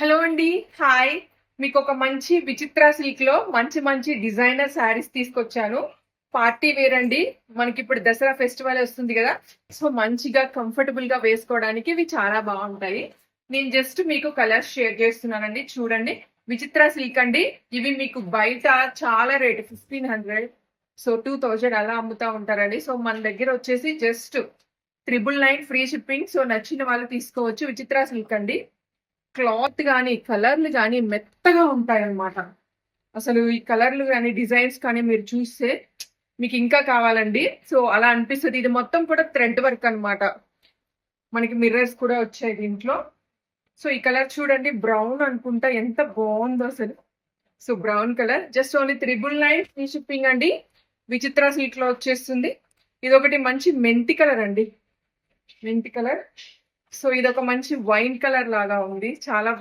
Hello అండి. Hi. మీకు ఒక మంచి విచిత్ర సిల్క్ లో మంచి మంచి డిజైనర్ శారీస్ తీసుకొచ్చాను. పార్టీ వేర్ అండి. మనకి ఇప్పుడు దసరా ఫెస్టివల్ వస్తుంది కదా, సో మంచిగా కంఫర్టబుల్ గా వేసుకోవడానికి ఇవి చాలా బాగుంటాయి. నేను జస్ట్ మీకు కలర్స్ షేర్ చేస్తున్నానండి, చూడండి. విచిత్ర సిల్క్ అండి. ఇవి మీకు బయట చాలా రేటు 1500, సో 2000 అలా అమ్ముతా ఉంటారండి. సో మన దగ్గర వచ్చేసి జస్ట్ 999 ఫ్రీ షిప్పింగ్. సో నచ్చిన వాళ్ళు తీసుకోవచ్చు. విచిత్ర సిల్క్ అండి. క్లాత్ గానీ, కలర్‌లు గానీ మెత్తగా ఉంటాయన్నమాట. అసలు ఈ కలర్‌లు గానీ, డిజైన్స్ కానీ మీరు చూస్తే మీకింకా కావాలండి. సో, అలా అనిపిస్తది. ఇది మొత్తం కూడా థ్రెడ్ వర్క్ అన్నమాట. మనకి మిర్రర్స్ కూడా వచ్చాయి దీంట్లో. సో, ఈ కలర్ చూడండి, బ్రౌన్ అనుకుంటా, ఎంత బావుందో అసలు. So, brown colour just only 999 free shipping అండి. విచిత్ర సిల్క్‌లో వచ్చేస్తుంది. ఇదొకటి మంచి మెంతి కలర్ అండి. మెంతి కలర్. సో, ఇదొక మంచి వైన్ కలర్ లాగా ఉంది. చాలా